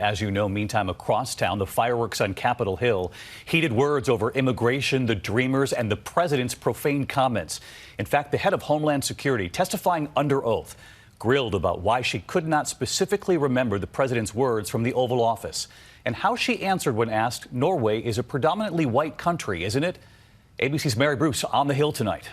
as you know. Meantime, across town, the fireworks on Capitol Hill, heated words over immigration, the Dreamers, and the president's profane comments. In fact, the head of Homeland Security, testifying under oath, grilled about why she could not specifically remember the president's words from the Oval Office and how she answered when asked. Norway is a predominantly white country, isn't it? ABC's Mary Bruce on the Hill tonight.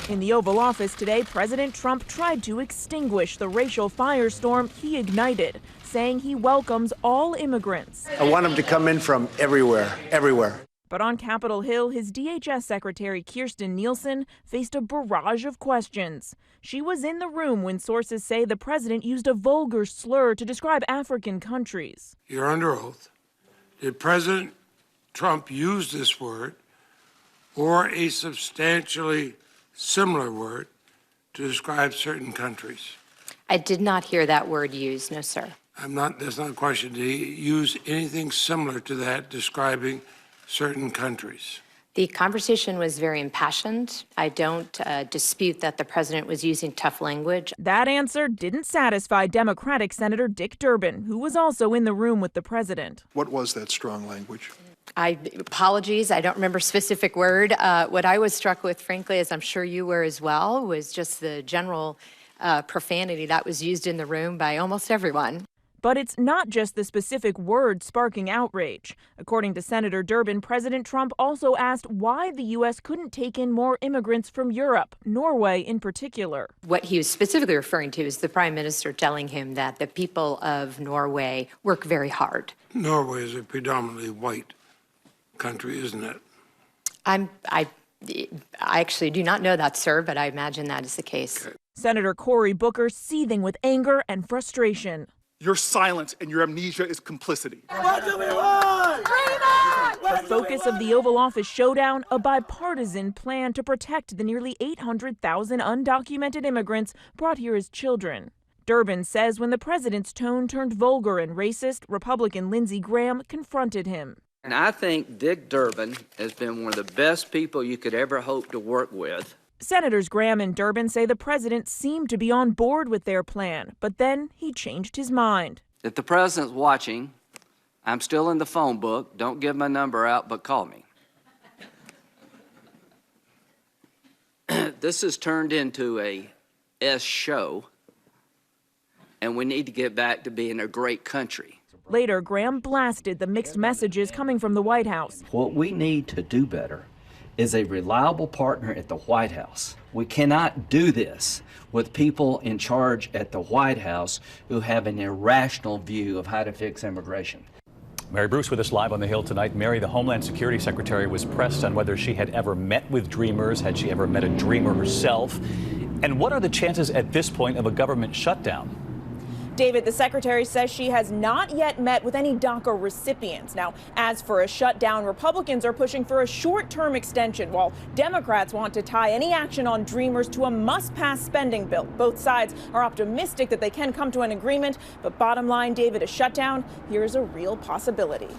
In the Oval Office today, President Trump tried to extinguish the racial firestorm he ignited, saying he welcomes all immigrants. I want them to come in from everywhere, everywhere. But on Capitol Hill, his DHS Secretary Kristjen Nielsen faced a barrage of questions. She was in the room when sources say the president used a vulgar slur to describe African countries. You're under oath. Did President Trump use this word or a substantially similar word to describe certain countries? I did not hear that word used, no, sir. That's not a question. Did he use anything similar to that describing certain countries? The conversation was very impassioned. I don't dispute that the president was using tough language. That answer didn't satisfy Democratic Senator Dick Durbin, who was also in the room with the president. What was that strong language? Apologies, I don't remember a specific word. What I was struck with, frankly, as I'm sure you were as well, was just the general profanity that was used in the room by almost everyone. But it's not just the specific word sparking outrage. According to Senator Durbin, President Trump also asked why the U.S. couldn't take in more immigrants from Europe, Norway in particular. What he was specifically referring to is the prime minister telling him that the people of Norway work very hard. Norway is a predominantly white country, isn't it? I actually do not know that, sir, but I imagine that is the case. Okay. Senator Cory Booker seething with anger and frustration. Your silence and your amnesia is complicity. What do we want? The focus of the Oval Office showdown, a bipartisan plan to protect the nearly 800,000 undocumented immigrants brought here as children. Durbin says when the president's tone turned vulgar and racist, Republican Lindsey Graham confronted him. And I think Dick Durbin has been one of the best people you could ever hope to work with. Senators Graham and Durbin say the president seemed to be on board with their plan, but then he changed his mind. If the president's watching, I'm still in the phone book. Don't give my number out, but call me. This has turned into a S show, and we need to get back to being a great country. Later, Graham blasted the mixed messages coming from the White House. What we need to do better is a reliable partner at the White House. We cannot do this with people in charge at the White House who have an irrational view of how to fix immigration. Mary Bruce with us live on the Hill tonight. Mary, the Homeland Security Secretary, was pressed on whether she had ever met with Dreamers. Had she ever met a Dreamer herself? And what are the chances at this point of a government shutdown? David, the secretary says she has not yet met with any DACA recipients. Now, as for a shutdown, Republicans are pushing for a short-term extension, while Democrats want to tie any action on Dreamers to a must-pass spending bill. Both sides are optimistic that they can come to an agreement, but bottom line, David, a shutdown here is a real possibility.